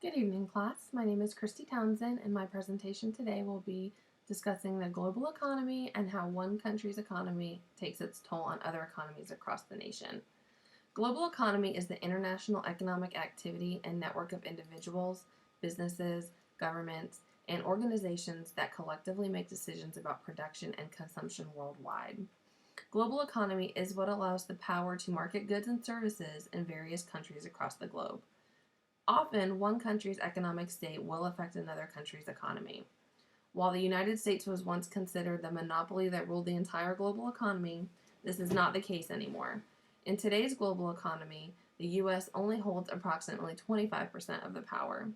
Good evening, class. My name is Christy Townsend, and my presentation today will be discussing the global economy and how one country's economy takes its toll on other economies across the nation. Global economy is the international economic activity and network of individuals, businesses, governments, and organizations that collectively make decisions about production and consumption worldwide. Global economy is what allows the power to market goods and services in various countries across the globe. Often, one country's economic state will affect another country's economy. While the United States was once considered the monopoly that ruled the entire global economy, this is not the case anymore. In today's global economy, the U.S. only holds approximately 25% of the power.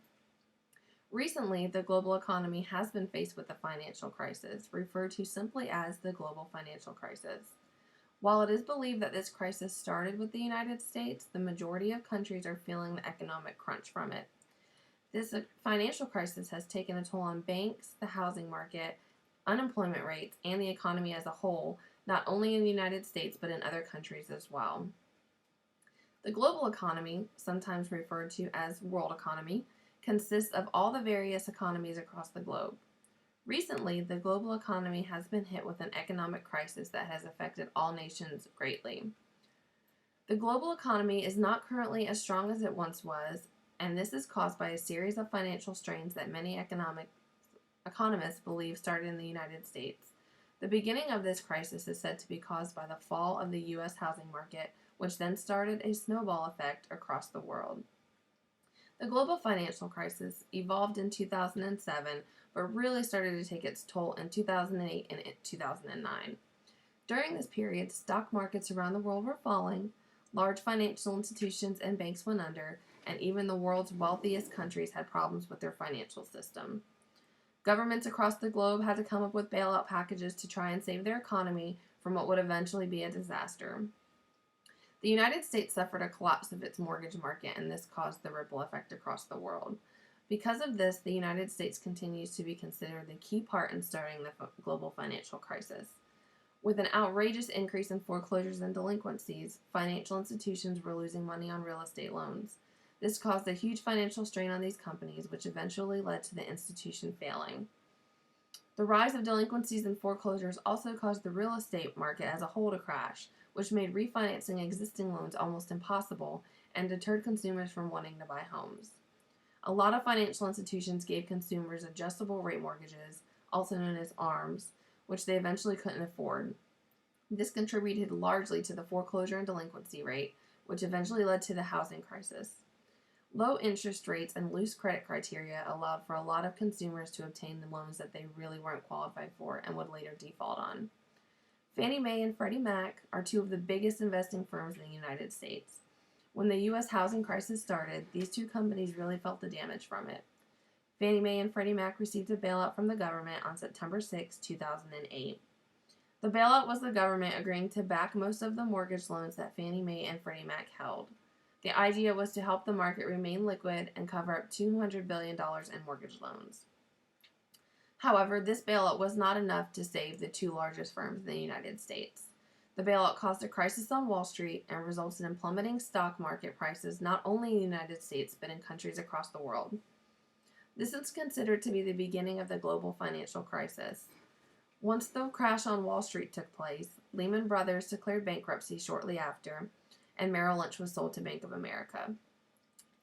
Recently, the global economy has been faced with a financial crisis, referred to simply as the global financial crisis. While it is believed that this crisis started with the United States, the majority of countries are feeling the economic crunch from it. This financial crisis has taken a toll on banks, the housing market, unemployment rates, and the economy as a whole, not only in the United States but in other countries as well. The global economy, sometimes referred to as world economy, consists of all the various economies across the globe. Recently, the global economy has been hit with an economic crisis that has affected all nations greatly. The global economy is not currently as strong as it once was, and this is caused by a series of financial strains that many economists believe started in the United States. The beginning of this crisis is said to be caused by the fall of the U.S. housing market, which then started a snowball effect across the world. The global financial crisis evolved in 2007, but really started to take its toll in 2008 and 2009. During this period, stock markets around the world were falling, large financial institutions and banks went under, and even the world's wealthiest countries had problems with their financial system. Governments across the globe had to come up with bailout packages to try and save their economy from what would eventually be a disaster. The United States suffered a collapse of its mortgage market, and this caused the ripple effect across the world. Because of this, the United States continues to be considered the key part in starting the global financial crisis. With an outrageous increase in foreclosures and delinquencies, financial institutions were losing money on real estate loans. This caused a huge financial strain on these companies, which eventually led to the institution failing. The rise of delinquencies and foreclosures also caused the real estate market as a whole to crash, which made refinancing existing loans almost impossible and deterred consumers from wanting to buy homes. A lot of financial institutions gave consumers adjustable rate mortgages, also known as ARMs, which they eventually couldn't afford. This contributed largely to the foreclosure and delinquency rate, which eventually led to the housing crisis. Low interest rates and loose credit criteria allowed for a lot of consumers to obtain the loans that they really weren't qualified for and would later default on. Fannie Mae and Freddie Mac are two of the biggest investing firms in the United States. When the U.S. housing crisis started, these two companies really felt the damage from it. Fannie Mae and Freddie Mac received a bailout from the government on September 6, 2008. The bailout was the government agreeing to back most of the mortgage loans that Fannie Mae and Freddie Mac held. The idea was to help the market remain liquid and cover up $200 billion in mortgage loans. However, this bailout was not enough to save the two largest firms in the United States. The bailout caused a crisis on Wall Street and resulted in plummeting stock market prices not only in the United States but in countries across the world. This is considered to be the beginning of the global financial crisis. Once the crash on Wall Street took place, Lehman Brothers declared bankruptcy shortly after, and Merrill Lynch was sold to Bank of America.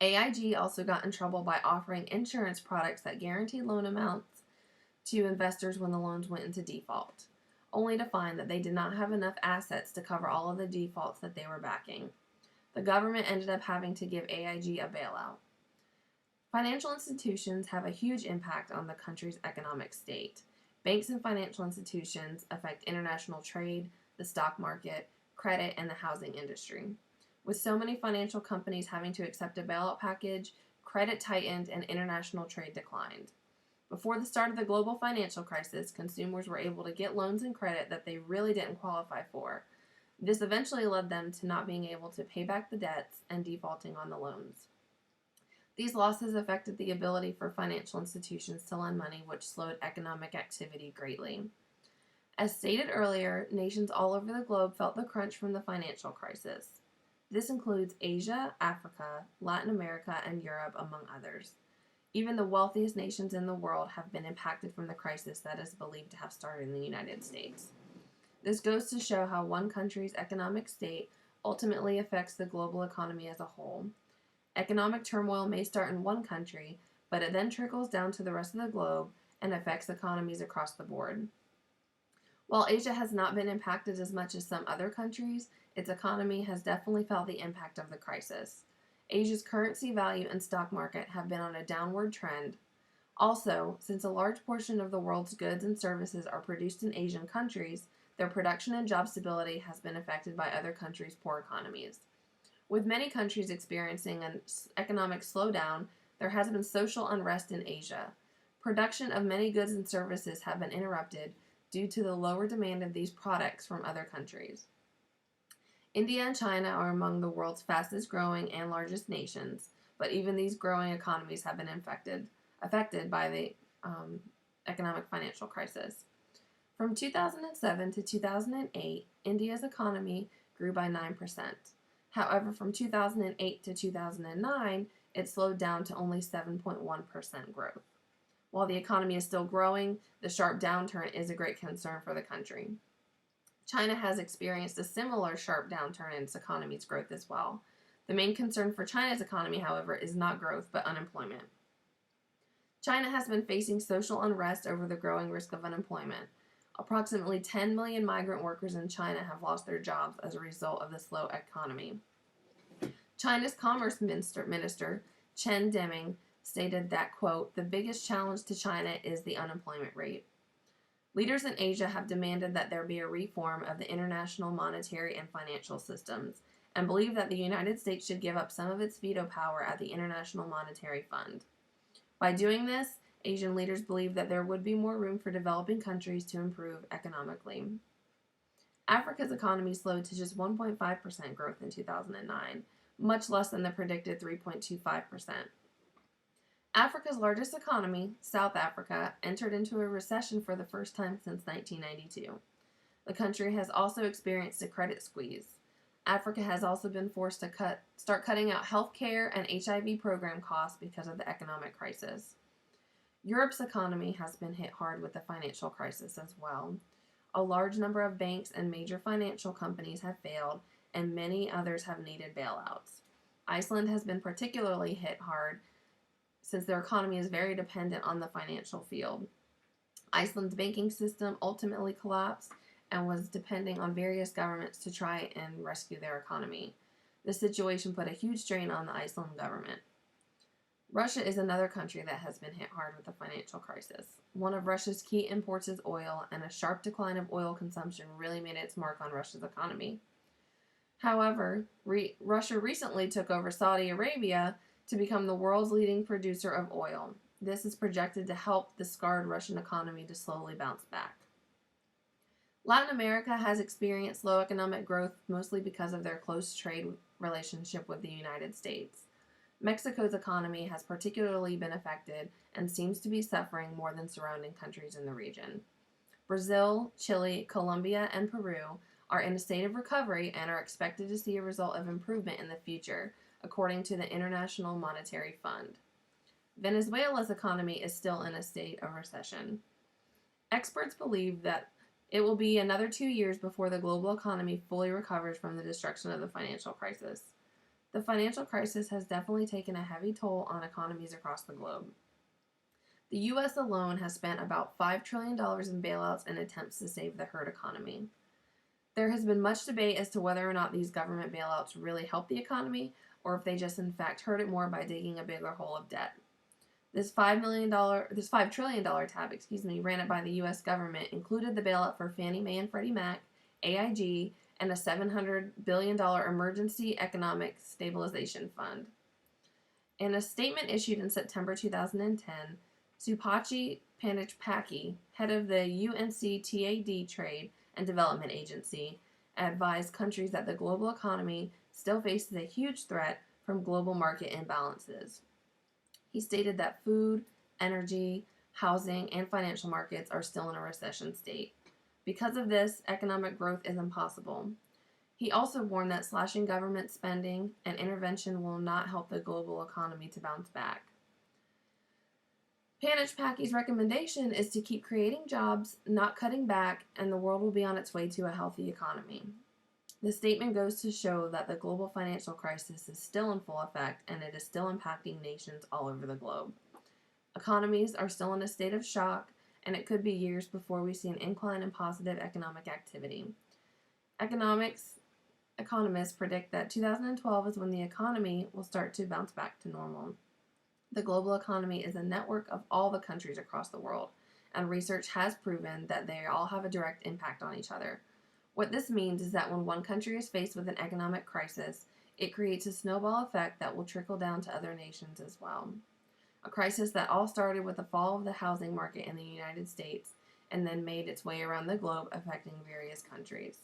AIG also got in trouble by offering insurance products that guaranteed loan amounts to investors when the loans went into default, only to find that they did not have enough assets to cover all of the defaults that they were backing. The government ended up having to give AIG a bailout. Financial institutions have a huge impact on the country's economic state. Banks and financial institutions affect international trade, the stock market, credit, and the housing industry. With so many financial companies having to accept a bailout package, credit tightened and international trade declined. Before the start of the global financial crisis, consumers were able to get loans and credit that they really didn't qualify for. This eventually led them to not being able to pay back the debts and defaulting on the loans. These losses affected the ability for financial institutions to lend money, which slowed economic activity greatly. As stated earlier, nations all over the globe felt the crunch from the financial crisis. This includes Asia, Africa, Latin America, and Europe, among others. Even the wealthiest nations in the world have been impacted from the crisis that is believed to have started in the United States. This goes to show how one country's economic state ultimately affects the global economy as a whole. Economic turmoil may start in one country, but it then trickles down to the rest of the globe and affects economies across the board. While Asia has not been impacted as much as some other countries, its economy has definitely felt the impact of the crisis. Asia's currency value and stock market have been on a downward trend. Also, since a large portion of the world's goods and services are produced in Asian countries, their production and job stability has been affected by other countries' poor economies. With many countries experiencing an economic slowdown, there has been social unrest in Asia. Production of many goods and services have been interrupted due to the lower demand of these products from other countries. India and China are among the world's fastest growing and largest nations, but even these growing economies have been affected by the economic financial crisis. From 2007 to 2008, India's economy grew by 9%. However, from 2008 to 2009, it slowed down to only 7.1% growth. While the economy is still growing, the sharp downturn is a great concern for the country. China has experienced a similar sharp downturn in its economy's growth as well. The main concern for China's economy, however, is not growth, but unemployment. China has been facing social unrest over the growing risk of unemployment. Approximately 10 million migrant workers in China have lost their jobs as a result of the slow economy. China's Commerce Minister Chen Deming stated that, quote, "The biggest challenge to China is the unemployment rate." Leaders in Asia have demanded that there be a reform of the international monetary and financial systems, and believe that the United States should give up some of its veto power at the International Monetary Fund. By doing this, Asian leaders believe that there would be more room for developing countries to improve economically. Africa's economy slowed to just 1.5% growth in 2009, much less than the predicted 3.25%. Africa's largest economy, South Africa, entered into a recession for the first time since 1992. The country has also experienced a credit squeeze. Africa has also been forced to start cutting out health care and HIV program costs because of the economic crisis. Europe's economy has been hit hard with the financial crisis as well. A large number of banks and major financial companies have failed, and many others have needed bailouts. Iceland has been particularly hit hard since their economy is very dependent on the financial field. Iceland's banking system ultimately collapsed and was depending on various governments to try and rescue their economy. This situation put a huge strain on the Iceland government. Russia is another country that has been hit hard with the financial crisis. One of Russia's key imports is oil, and a sharp decline of oil consumption really made its mark on Russia's economy. However, Russia recently took over Saudi Arabia to become the world's leading producer of oil. This is projected to help the scarred Russian economy to slowly bounce back. Latin America has experienced low economic growth mostly because of their close trade relationship with the United States. Mexico's economy has particularly been affected and seems to be suffering more than surrounding countries in the region. Brazil, Chile, Colombia, and Peru are in a state of recovery and are expected to see a result of improvement in the future, according to the International Monetary Fund. Venezuela's economy is still in a state of recession. Experts believe that it will be another 2 years before the global economy fully recovers from the destruction of the financial crisis. The financial crisis has definitely taken a heavy toll on economies across the globe. The U.S. alone has spent about $5 trillion in bailouts and attempts to save the hurt economy. There has been much debate as to whether or not these government bailouts really help the economy, or if they just in fact hurt it more by digging a bigger hole of debt. This $5 trillion tab, ran it by the U.S. government, included the bailout for Fannie Mae and Freddie Mac, AIG, and a $700 billion Emergency Economic Stabilization Fund. In a statement issued in September 2010, Subhashi Panichpaki, head of the UNCTAD Trade and Development Agency, advised countries that the global economy still faces a huge threat from global market imbalances. He stated that food, energy, housing, and financial markets are still in a recession state. Because of this, economic growth is impossible. He also warned that slashing government spending and intervention will not help the global economy to bounce back. Panichpacky's recommendation is to keep creating jobs, not cutting back, and the world will be on its way to a healthy economy. The statement goes to show that the global financial crisis is still in full effect and it is still impacting nations all over the globe. Economies are still in a state of shock, and it could be years before we see an incline in positive economic activity. Economists predict that 2012 is when the economy will start to bounce back to normal. The global economy is a network of all the countries across the world, and research has proven that they all have a direct impact on each other. What this means is that when one country is faced with an economic crisis, it creates a snowball effect that will trickle down to other nations as well. A crisis that all started with the fall of the housing market in the United States and then made its way around the globe, affecting various countries.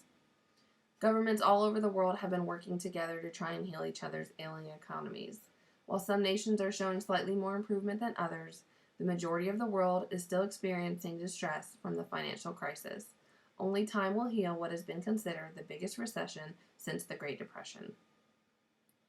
Governments all over the world have been working together to try and heal each other's ailing economies. While some nations are showing slightly more improvement than others, the majority of the world is still experiencing distress from the financial crisis. Only time will heal what has been considered the biggest recession since the Great Depression.